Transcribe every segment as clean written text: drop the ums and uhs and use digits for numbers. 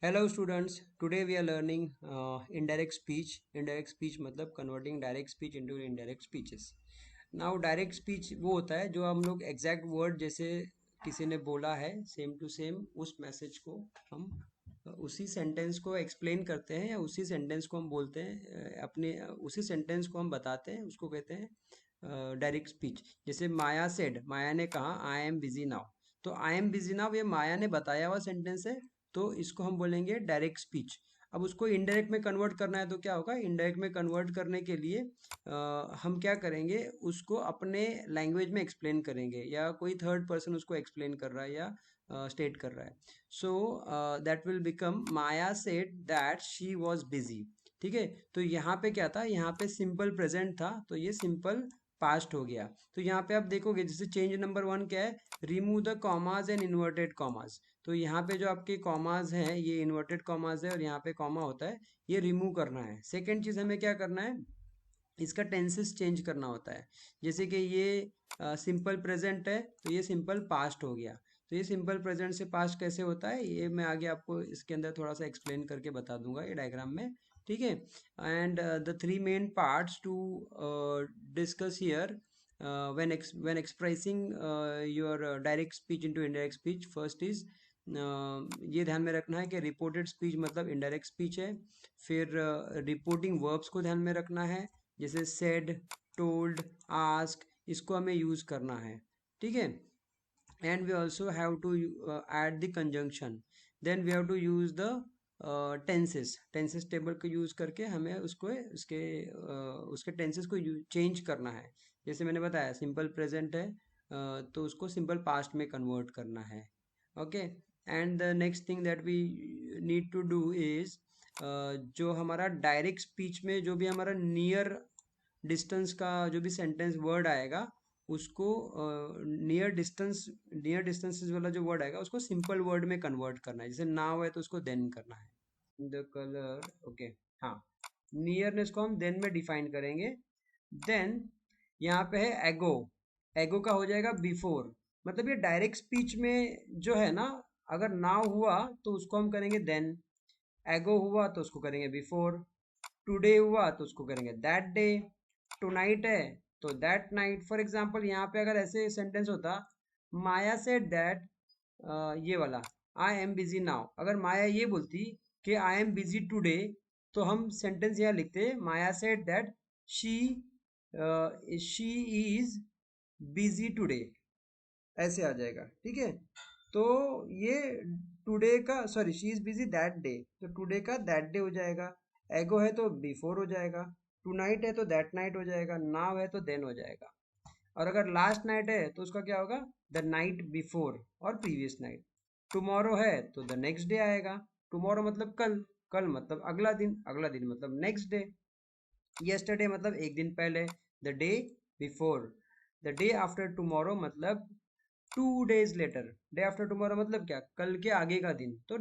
Hello students, today we are learning indirect speech. Indirect speech मतलब converting direct speech into indirect speeches. Now direct speech वो होता है जो हम लोग exact word जैसे किसी ने बोला है सेम टू सेम उस मैसेज को हम उसी सेंटेंस को एक्सप्लेन करते हैं या उसी सेंटेंस को हम बोलते हैं अपने उसी सेंटेंस को हम बताते हैं उसको कहते हैं डायरेक्ट स्पीच। जैसे माया सेड, माया ने कहा आई एम बिजी नाउ, तो आई एम बिजी नाउ ये माया ने बताया हुआ सेंटेंस है, तो इसको हम बोलेंगे डायरेक्ट स्पीच। अब उसको इनडायरेक्ट में कन्वर्ट करना है तो क्या होगा, इनडायरेक्ट में कन्वर्ट करने के लिए हम क्या करेंगे, उसको अपने लैंग्वेज में एक्सप्लेन करेंगे या कोई थर्ड पर्सन उसको एक्सप्लेन कर रहा है या स्टेट कर रहा है। So that will become Maya said that she was busy. ठीक है, तो यहाँ पे क्या था, यहाँ पे सिंपल प्रेजेंट था तो ये सिंपल पास्ट हो गया। तो यहाँ पे आप देखोगे जैसे चेंज नंबर 1 क्या है, remove the commas and inverted commas. तो यहाँ पे जो आपके कॉमाज हैं ये इन्वर्टेड कॉमाज है और यहाँ पे कॉमा होता है, ये रिमूव करना है। सेकेंड चीज़ हमें क्या करना है, इसका टेंसेस चेंज करना होता है। जैसे कि ये सिंपल प्रेजेंट है तो ये सिंपल पास्ट हो गया। तो ये सिंपल प्रेजेंट से पास्ट कैसे होता है ये मैं आगे आपको इसके अंदर थोड़ा सा एक्सप्लेन करके बता दूंगा ये डायग्राम में। ठीक है, and the three main parts to discuss here when expressing your direct speech into indirect speech. First is ये ध्यान में रखना है कि रिपोर्टेड स्पीच मतलब इनडायरेक्ट स्पीच है। फिर रिपोर्टिंग वर्ब्स को ध्यान में रखना है, जैसे सेड, टोल्ड, आस्क, इसको हमें यूज करना है। ठीक है, and we also have to add the conjunction. Then we have to use the tenses, tenses table को यूज करके हमें उसको उसके टेंसेस को चेंज करना है। जैसे मैंने बताया सिंपल प्रेजेंट है तो उसको सिंपल पास्ट में कन्वर्ट करना है। Okay, and the next thing that we need to do is जो हमारा डायरेक्ट स्पीच में जो भी हमारा नियर डिस्टेंस का जो भी सेंटेंस वर्ड आएगा उसको नियर डिस्टेंसेस वाला जो वर्ड आएगा उसको सिंपल वर्ड में कन्वर्ट करना है। जैसे नाउ है तो उसको देन करना है, द कलर। ओके, हाँ, नियरनेस को हम देन में डिफाइन करेंगे। देन यहाँ पे है एगो, एगो का हो जाएगा बिफोर। मतलब ये डायरेक्ट स्पीच में जो है ना, अगर नाउ हुआ तो उसको हम करेंगे देन, एगो हुआ तो उसको करेंगे बिफोर, टुडे हुआ तो उसको करेंगे दैट डे, टुनाइट है तो दैट नाइट। फॉर एग्जाम्पल यहाँ पे अगर ऐसे सेंटेंस होता, माया सेड दैट, ये वाला आई एम बिजी नाउ, अगर माया ये बोलती कि आई एम बिजी टुडे, तो हम सेंटेंस यहाँ लिखते Maya said that she she is busy today, ऐसे आ जाएगा। ठीक है, तो ये टुडे का, sorry, she is busy that day, तो टुडे का दैट डे हो जाएगा। एगो है तो बिफोर हो जाएगा, टू नाइट है तो दैट नाइट हो जाएगा, नाउ है तो देन हो जाएगा। और अगर लास्ट नाइट है तो उसका क्या होगा, द नाइट बिफोर और प्रीवियस नाइट। टुमारो है तो द नेक्स्ट डे आएगा, टुमारो मतलब कल, कल मतलब अगला दिन, अगला दिन मतलब नेक्स्ट डे। यस्टरडे मतलब एक दिन पहले, the day before. The day after tomorrow मतलब 2 days later, day after tomorrow मतलब क्या, कल के आगे का दिन, तो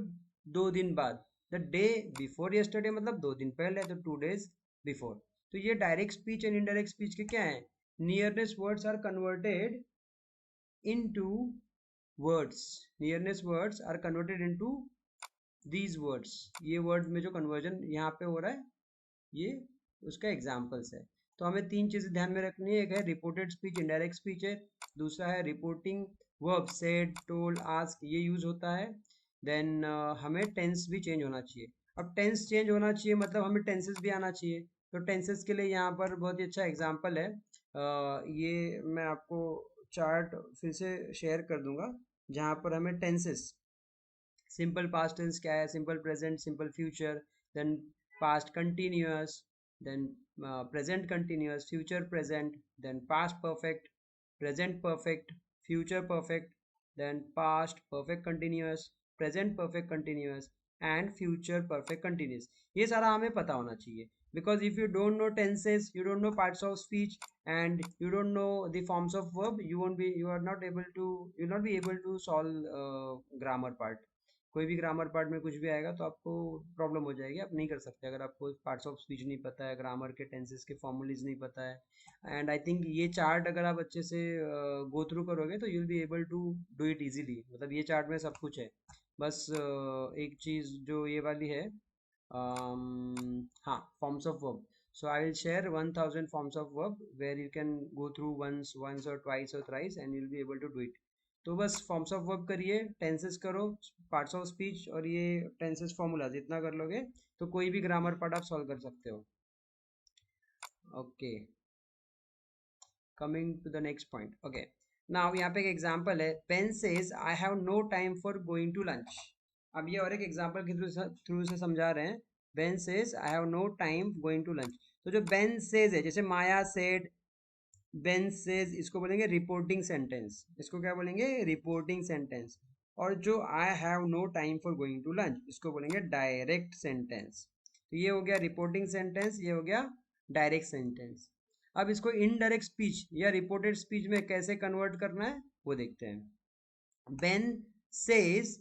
2 दिन बाद। द डे बिफोर यस्टरडे मतलब 2 दिन पहले, तो 2 days बिफोर। तो ये direct speech and indirect speech के क्या है, nearness words are converted into words, nearness words are converted into these words. ये वर्ड में जो कन्वर्जन यहाँ पे हो रहा है ये उसका एग्जाम्पल्स है। तो हमें तीन चीजें ध्यान में रखनी है, एक है रिपोर्टेड स्पीच इनडायरेक्ट स्पीच है, दूसरा है reporting verb said, told, ask, ये यूज होता है। देन हमें टेंस भी चेंज होना चाहिए। अब टेंस चेंज होना चाहिए मतलब हमें टेंसेस भी आना चाहिए। तो टेंसेस के लिए यहाँ पर बहुत ही अच्छा एग्जाम्पल है, ये मैं आपको चार्ट फिर से शेयर कर दूंगा जहाँ पर हमें टेंसेस, सिंपल पास्ट टेंस क्या है, simple present, simple future, then past continuous, then present continuous, future present, then past perfect, present perfect, future perfect, then past perfect continuous, present perfect continuous and future perfect continuous. ये सारा हमें पता होना चाहिए, because if you don't know tenses, you don't know parts of speech, and you don't know the forms of verb, you are not able to, you will not be able to solve grammar part। कोई भी grammar part में कुछ भी आएगा तो आपको problem हो जाएगी, आप नहीं कर सकते अगर आपको पार्ट्स ऑफ स्पीच नहीं पता है, ग्रामर के टेंसेस के फॉर्मूलीज नहीं पता है। एंड आई थिंक ये चार्ट अगर आप अच्छे से गो थ्रू करोगे तो you will be able to do it easily, मतलब ये चार्ट में सब कुछ है। बस एक चीज़ जो ये वाली है, हाँ, forms of verb. So I will share 1000 forms of verb where you can go through once or twice or thrice and you'll be able to do it. तो बस forms of verb करिए, tenses करो, parts of speech और ये tenses formulas इतना कर लोगे तो कोई भी grammar part आप solve कर सकते हो. Okay, coming to the next point. Okay, now यहाँ पे एक example है. Ben says I have no time for going to lunch. अब ये और एक एग्जाम्पल के थ्रू से समझा रहे हैं. Ben says I have no time going to lunch. तो जो बेन सेज है, जैसे माया सेड, बेन सेज, इसको बोलेंगे रिपोर्टिंग सेंटेंस. इसको क्या बोलेंगे? Reporting sentence. और जो I have no time for going to lunch, इसको बोलेंगे डायरेक्ट सेंटेंस. तो ये हो गया रिपोर्टिंग सेंटेंस, ये हो गया डायरेक्ट सेंटेंस. अब इसको इनडायरेक्ट स्पीच या रिपोर्टेड स्पीच में कैसे कन्वर्ट करना है वो देखते हैं. बेन सेज,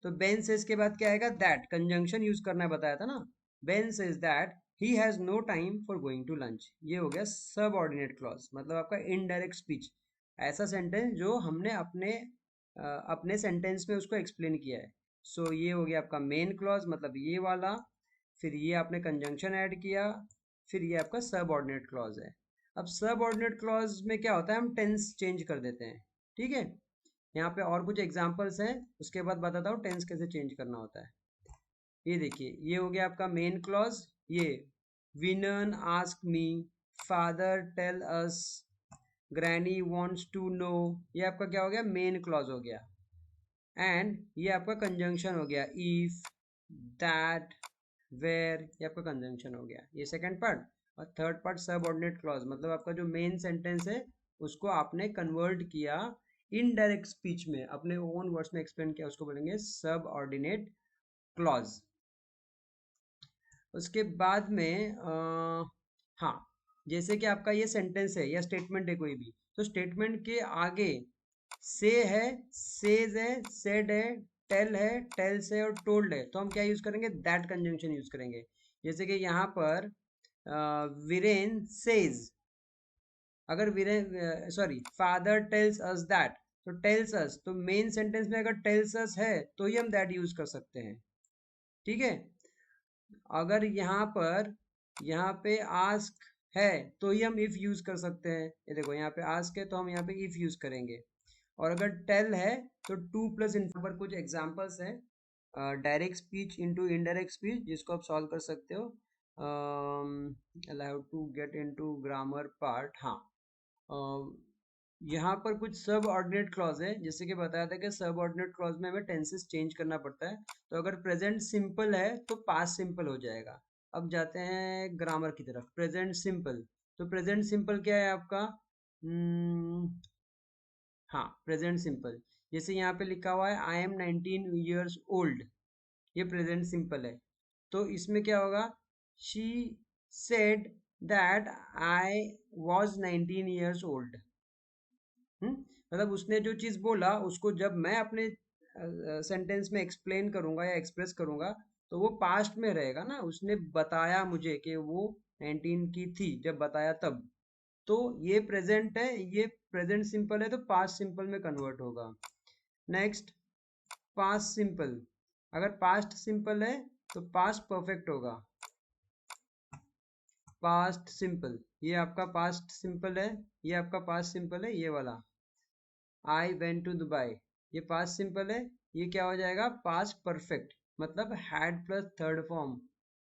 तो बेन सेज के बाद क्या आएगा? दैट. कंजंक्शन यूज करना बताया था ना. Ben says that he has no time for going to lunch. ये हो गया सबऑर्डिनेट क्लॉज, मतलब आपका इनडायरेक्ट स्पीच. ऐसा सेंटेंस जो हमने अपने सेंटेंस में उसको एक्सप्लेन किया है. सो ये हो गया आपका मेन क्लॉज, मतलब ये वाला. फिर ये आपने कंजंक्शन ऐड किया, फिर ये आपका सबऑर्डिनेट क्लॉज है. अब सबऑर्डिनेट क्लॉज में क्या होता है? हम टेंस चेंज कर देते हैं. ठीक है, यहाँ पे और कुछ एग्जांपल्स हैं, उसके बाद बताता हूँ टेंस कैसे चेंज करना होता है. ये देखिए, ये हो गया आपका मेन क्लॉज. ये विनन ask me, father tell us, granny wants to know, ये आपका क्या हो गया? मेन क्लॉज हो गया. एंड ये आपका कंजंक्शन हो गया, इफ, दैट, वेयर, ये आपका कंजंक्शन हो गया. ये सेकंड पार्ट. और थर्ड पार्ट सबऑर्डिनेट क्लॉज, मतलब आपका जो मेन सेंटेंस है उसको आपने कन्वर्ट किया इनडायरेक्ट स्पीच में, अपने ओन वर्ड्स में एक्सप्लेन किया, उसको बोलेंगे सबऑर्डिनेट क्लॉज. उसके बाद में हाँ, जैसे कि आपका ये सेंटेंस है या स्टेटमेंट है कोई भी, तो स्टेटमेंट के आगे से है, सेज है, सेड है, टेल है, टेल्स है और टोल्ड है, तो हम क्या यूज करेंगे? दैट कंजंक्शन यूज करेंगे. जैसे कि यहाँ पर वीरेन सेज, अगर Viren sorry, father tells us that, तो टेल्स अस, तो मेन सेंटेंस में अगर टेल्स अस है तो ही हम दैट यूज कर सकते हैं. ठीक है, अगर यहाँ पे आस्क है तो ही हम इफ यूज कर सकते हैं. ये देखो, यहाँ पे आस्क है तो हम यहाँ पे इफ यूज करेंगे. और अगर टेल है तो टू प्लस इन पर कुछ एग्जांपल्स हैं direct speech into indirect speech, जिसको आप सॉल्व कर सकते हो. I have to get into grammar part. हाँ, यहाँ पर कुछ सब ऑर्डिनेट क्लॉज है, जैसे कि बताया था कि सब ऑर्डिनेट क्लॉज में हमें टेंसेस चेंज करना पड़ता है. तो अगर प्रेजेंट सिंपल है तो पास्ट सिंपल हो जाएगा. अब जाते हैं ग्रामर की तरफ. प्रेजेंट सिंपल, तो प्रेजेंट सिंपल क्या है आपका? हाँ, प्रेजेंट सिंपल. जैसे यहाँ पे लिखा हुआ है आई एम 19 ईयर्स ओल्ड, ये प्रेजेंट सिंपल है. तो इसमें क्या होगा? She said that I was 19 years old. मतलब उसने जो चीज बोला उसको जब मैं अपने सेंटेंस में एक्सप्लेन करूंगा या एक्सप्रेस करूंगा तो वो पास्ट में रहेगा ना. उसने बताया मुझे कि वो 19 की थी जब बताया तब. तो ये प्रेजेंट है, ये प्रेजेंट सिंपल है, तो पास्ट सिंपल में कन्वर्ट होगा. Next, past simple. अगर पास्ट सिंपल है तो पास्ट परफेक्ट होगा. पास्ट सिंपल, ये आपका पास्ट सिंपल है, ये आपका पास्ट सिंपल है, ये वाला आई वेंट टू दुबई, ये पास्ट सिंपल है. ये क्या हो जाएगा? पास्ट परफेक्ट, मतलब had plus third form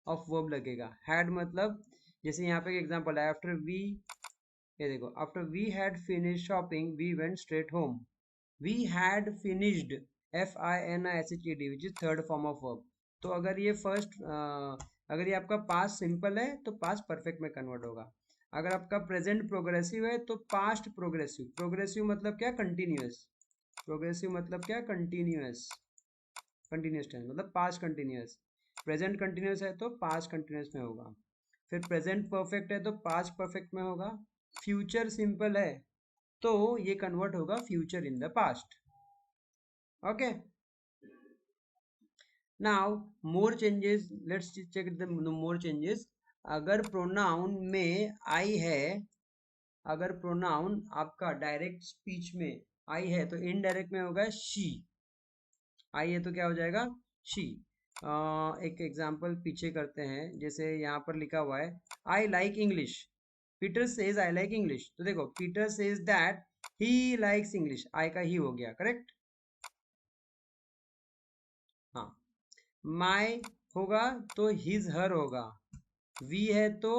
of verb लगेगा. हैड मतलब, जैसे यहाँ पे एग्जांपल है, आफ्टर वी, ये देखो, after we had finish shopping we went straight home. We had finished, FINISHED, which is third form of verb. तो अगर ये अगर ये आपका पास्ट सिंपल है तो पास्ट परफेक्ट में कन्वर्ट होगा. अगर आपका प्रेजेंट प्रोग्रेसिव है तो पास्ट प्रोग्रेसिव. प्रोग्रेसिव मतलब क्या? कंटिन्यूअस. प्रोग्रेसिव मतलब क्या? कंटिन्यूअस. कंटिन्यूअस टेंस मतलब पास्ट कंटिन्यूअस. प्रेजेंट कंटिन्यूअस है तो पास्ट कंटिन्यूअस में होगा. फिर प्रेजेंट परफेक्ट है तो पास्ट परफेक्ट में होगा. फ्यूचर सिंपल है तो ये कन्वर्ट होगा future in the past. Okay, now more changes, let's check the more changes. अगर प्रोनाउन में आई है, अगर प्रोनाउन आपका डायरेक्ट स्पीच में आई है तो इनडायरेक्ट में होगा शी. आई है तो क्या हो जाएगा शी। एक एग्जाम्पल पीछे करते हैं, जैसे यहाँ पर लिखा हुआ है I like English, Peter says I like English, तो देखो Peter says that he likes English, I का ही हो गया, करेक्ट। हाँ, माई होगा तो हिज हर होगा, वी है तो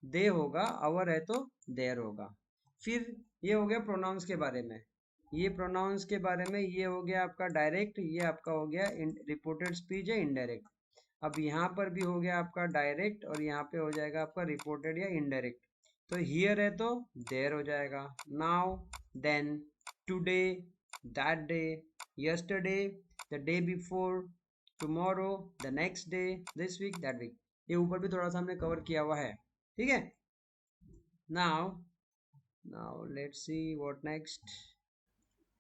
दे होगा, अवर है तो देयर होगा। फिर ये हो गया प्रोनाउंस के बारे में, ये प्रोनाउंस के बारे में, ये हो गया आपका डायरेक्ट, ये आपका हो गया रिपोर्टेड स्पीच है इनडायरेक्ट। अब यहाँ पर भी हो गया आपका डायरेक्ट और यहाँ पे हो जाएगा आपका रिपोर्टेड या इनडायरेक्ट। तो हियर है तो देयर हो जाएगा, now, then, today, that day, yesterday, the day before, tomorrow, the next day, this week, that week. ये ऊपर भी थोड़ा सा हमने कवर किया हुआ है, ठीक है। Now now let's see what next.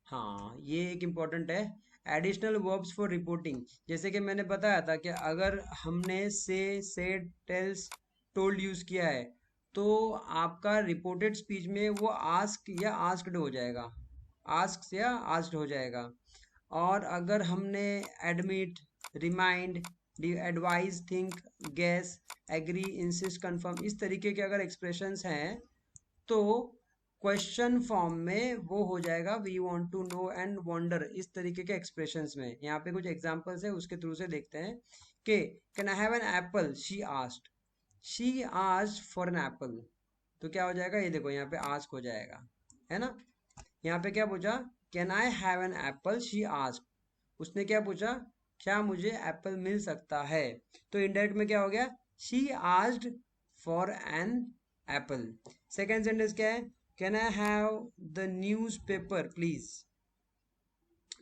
हाँ, ये एक इम्पॉर्टेंट है, एडिशनल वर्ब्स फॉर रिपोर्टिंग। जैसे कि मैंने बताया था कि अगर हमने से, सेड, टेल्स, टोल्ड यूज किया है तो आपका रिपोर्टेड स्पीच में वो आस्क या आस्क्ड हो जाएगा, आस्क या आस्क्ड हो जाएगा। और अगर हमने admit, remind, advise, think, guess, agree, insist, confirm, इस तरीके के अगर एक्सप्रेशंस हैं तो क्वेश्चन फॉर्म में वो हो जाएगा we want to know and wonder, इस तरीके के एक्सप्रेशंस में। यहाँ पे कुछ एग्जांपल्स है, उसके थ्रू से देखते हैं कि can I have an apple, she asked, she asked for an apple, तो क्या हो जाएगा, ये देखो यहाँ पे आस्क हो जाएगा, है ना। यहाँ पे क्या पूछा, can I have an apple, she asked, उसने क्या पूछा, क्या मुझे एप्पल मिल सकता है, तो इनडायरेक्ट में क्या हो गया, she asked for an apple. Second sentence क्या है, can I have the newspaper please,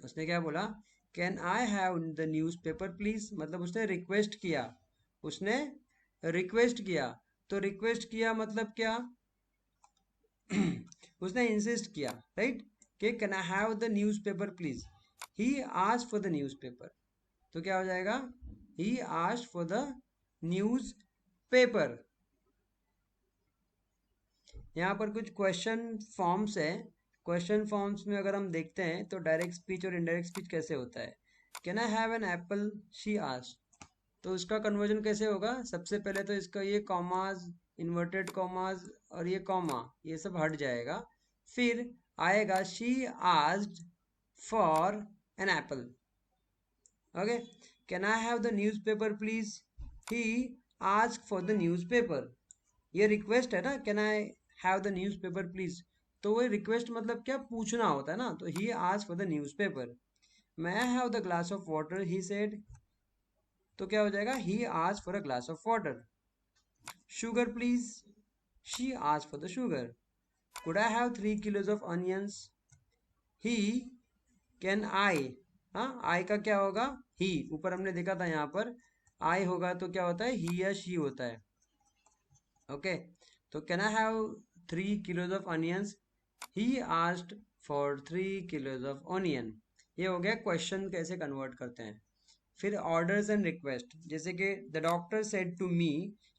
उसने क्या बोला, can I have the newspaper please, मतलब उसने रिक्वेस्ट किया, उसने रिक्वेस्ट किया, तो रिक्वेस्ट किया मतलब क्या उसने इंसिस्ट किया, राइट, कि can I have the newspaper please, he asked for the news paper, तो क्या हो जाएगा, ही asked for the news paper. यहाँ पर कुछ क्वेश्चन फॉर्म्स है, क्वेश्चन फॉर्म्स में अगर हम देखते हैं तो डायरेक्ट स्पीच और इनडायरेक्ट स्पीच कैसे होता है, can I have an apple, she asked, तो उसका कन्वर्जन कैसे होगा, सबसे पहले तो इसका ये कॉमाज, इन्वर्टेड कॉमाज और ये कॉमा, ये सब हट जाएगा, फिर आएगा she asked for an apple, okay, can I have the newspaper please, he asked for the newspaper, ये रिक्वेस्ट है ना, can I have the newspaper please, तो वो रिक्वेस्ट मतलब क्या, पूछना होता है ना, तो ही asked for the news paper. May I have the glass of water, he said, तो क्या हो जाएगा, ही asked for a glass of water. Sugar please, she asked for the sugar. Could I have 3 kilos of onions, he, can I, हाँ आई का क्या होगा, ही, ऊपर हमने देखा था यहाँ पर आई होगा तो क्या होता है, ही या शी होता है, ओके। तो can I have 3 kilos of onions, he asked for 3 kilos of onion, ये हो गया क्वेश्चन कैसे कन्वर्ट करते हैं। फिर ऑर्डर्स एंड रिक्वेस्ट, जैसे कि the doctor said to me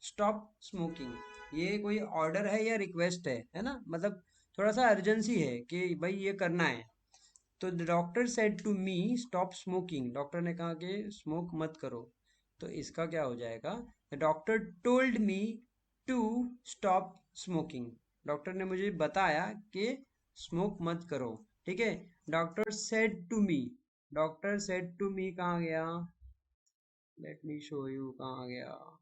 stop smoking, ये कोई ऑर्डर है या रिक्वेस्ट है ना, मतलब थोड़ा सा अर्जेंसी है कि भाई ये करना है। तो the doctor said to me stop smoking, doctor ने कहा कि स्मोक मत करो, तो इसका क्या हो जाएगा, the doctor told me to stop smoking, doctor ने मुझे बताया कि स्मोक मत करो, ठीक है। Doctor said to me, doctor said to me कहाँ गया, लेट मी शो यू कहाँ गया,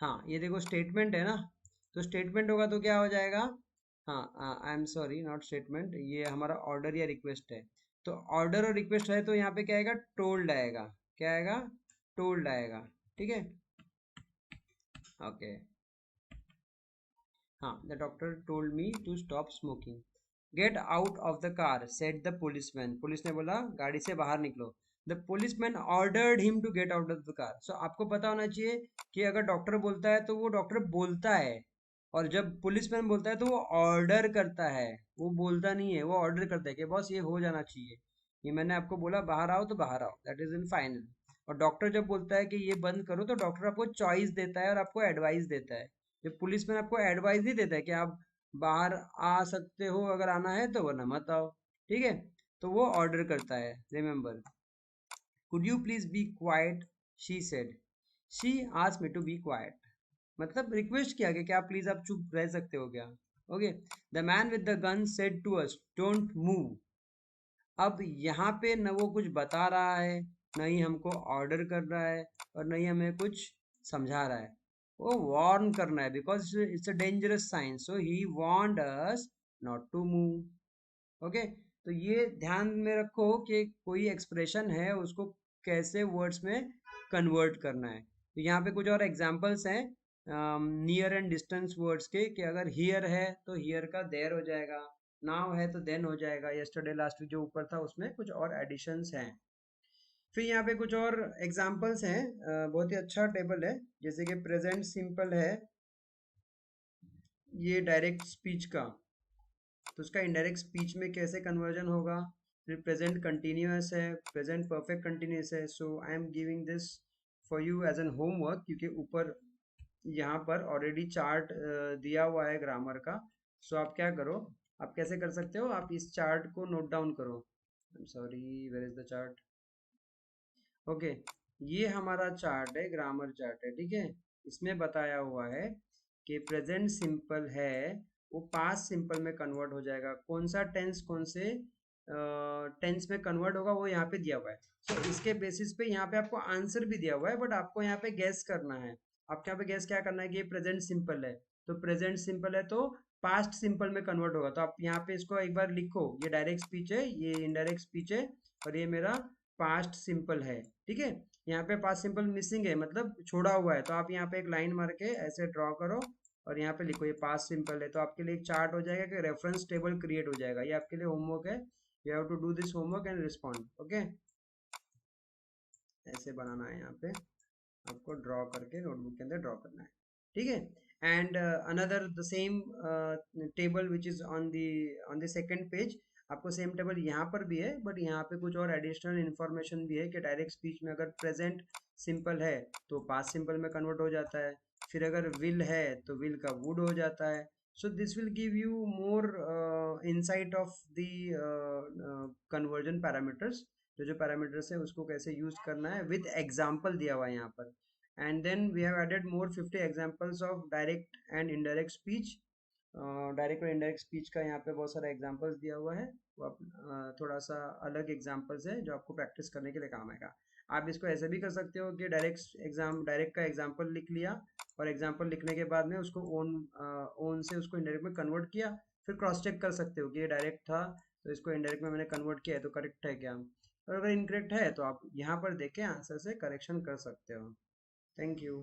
हाँ ये देखो स्टेटमेंट है ना, तो स्टेटमेंट होगा तो क्या हो जाएगा, हाँ आई एम सॉरी नॉट स्टेटमेंट, ये हमारा ऑर्डर या रिक्वेस्ट है, तो ऑर्डर और रिक्वेस्ट है तो यहाँ पे क्या आएगा, टोल्ड आएगा, क्या आएगा, टोल्ड आएगा, ठीक है, ओके। हाँ, the doctor told me to stop smoking, get out of the car said the policeman, police ने बोला गाड़ी से बाहर निकलो, the policeman ordered him to get out of the car. So आपको पता होना चाहिए कि अगर डॉक्टर बोलता है तो वो डॉक्टर बोलता है, और जब पुलिसमैन बोलता है तो वो ऑर्डर करता है, वो बोलता नहीं है, वो ऑर्डर करता है कि बॉस ये हो जाना चाहिए, ये मैंने आपको बोला बाहर आओ तो बाहर आओ, दैट इज इन फाइनल। और डॉक्टर जब बोलता है कि ये बंद करो, तो डॉक्टर आपको चॉइस देता है और आपको एडवाइस देता है। जब पुलिस में आपको एडवाइस नहीं देता है कि आप बाहर आ सकते हो अगर आना है तो, वरना मत आओ। ठीक है, तो वो ऑर्डर करता है। Remember, could you please be quiet, she said. She asked me to be quiet, मतलब रिक्वेस्ट किया कि क्या प्लीज आप चुप रह सकते हो क्या। Okay, the man with the gun said to us don't move. अब यहाँ पे न वो कुछ बता रहा है, न ही हमको ऑर्डर कर रहा है, और न ही हमें कुछ समझा रहा है। वो वार्न करना है, because it's a dangerous sign, so he warned us not to move. Okay, तो ये ध्यान में रखो कि कोई एक्सप्रेशन है उसको कैसे वर्ड्स में कन्वर्ट करना है। तो यहाँ पे कुछ और एग्जांपल्स हैं नियर एंड डिस्टेंस वर्ड्स के, कि अगर हियर है तो हियर का देयर हो जाएगा, नाउ है तो देन हो जाएगा, यस्टरडे लास्ट वीक जो ऊपर था उसमें कुछ और एडिशंस हैं। फिर यहाँ पे कुछ और एग्जांपल्स हैं, बहुत ही अच्छा टेबल है। जैसे कि प्रेजेंट सिंपल है, ये डायरेक्ट स्पीच का, तो उसका इनडायरेक्ट स्पीच में कैसे कन्वर्जन होगा। फिर प्रेजेंट कंटिन्यूअस है, प्रेजेंट परफेक्ट कंटिन्यूअस है। So I am giving this for you as an homework, क्योंकि ऊपर यहाँ पर ऑलरेडी चार्ट दिया हुआ है ग्रामर का। सो आप क्या करो, आप कैसे कर सकते हो, आप इस चार्ट को नोट डाउन करो। I am sorry, where is the chart. Okay, ये हमारा चार्ट है, ग्रामर चार्ट है। ठीक है, इसमें बताया हुआ है कि प्रेजेंट सिंपल है वो पास्ट सिंपल में कन्वर्ट हो जाएगा। कौन सा टेंस कौन से टेंस में कन्वर्ट होगा वो यहाँ पे दिया हुआ है। तो इसके बेसिस पे यहाँ पे आपको आंसर भी दिया हुआ है, बट आपको यहाँ पे गैस करना है। आपको यहाँ पे गैस क्या करना है कि ये प्रेजेंट सिंपल है, तो प्रेजेंट सिंपल है तो पास्ट सिंपल में कन्वर्ट होगा। तो आप यहाँ पे इसको एक बार लिखो, ये डायरेक्ट स्पीच है, ये इनडायरेक्ट स्पीच है, और ये मेरा पास्ट सिंपल है। ठीक है, यहाँ पे पास्ट सिंपल मिसिंग है, मतलब छोड़ा हुआ है, तो आप यहाँ पे एक लाइन मार के ऐसे ड्रॉ करो और यहाँ पे लिखो ये पास्ट सिंपल है। तो आपके लिए एक चार्ट हो जाएगा कि रेफरेंस टेबल क्रिएट हो जाएगा। ये आपके लिए होमवर्क है, you have to do this homework and respond. Okay, ऐसे बनाना है, यहाँ पे आपको ड्रॉ करके नोटबुक के अंदर ड्रॉ करना है। ठीक है, and another the same table which is on the second page, आपको सेम टेबल यहाँ पर भी है, बट यहाँ पे कुछ और एडिशनल इन्फॉर्मेशन भी है कि डायरेक्ट स्पीच में अगर प्रेजेंट सिंपल है तो पास्ट सिंपल में कन्वर्ट हो जाता है। फिर अगर विल है तो विल का वुड हो जाता है। So this will give you more insight of the conversion parameters. जो जो पैरामीटर्स है उसको कैसे यूज करना है, विद एग्जाम्पल दिया हुआ है यहाँ पर। And then we have added more 50 examples of direct and indirect speech. Direct और इनडायरेक्ट स्पीच का यहाँ पे बहुत सारा एग्जाम्पल्स दिया हुआ है। वो आप थोड़ा सा अलग एग्जाम्पल्स है जो आपको प्रैक्टिस करने के लिए काम आएगा। आप इसको ऐसे भी कर सकते हो कि डायरेक्ट का एग्जाम्पल लिख लिया, और एग्जाम्पल लिखने के बाद में उसको ओन से उसको इनडायरेक्ट में कन्वर्ट किया। फिर क्रॉस चेक कर सकते हो कि ये डायरेक्ट था तो इसको इनडायरेक्ट में मैंने कन्वर्ट किया है तो करेक्ट है क्या। और अगर इनकरेक्ट है तो आप यहाँ पर देख के आंसर से करेक्शन कर सकते हो। Thank you.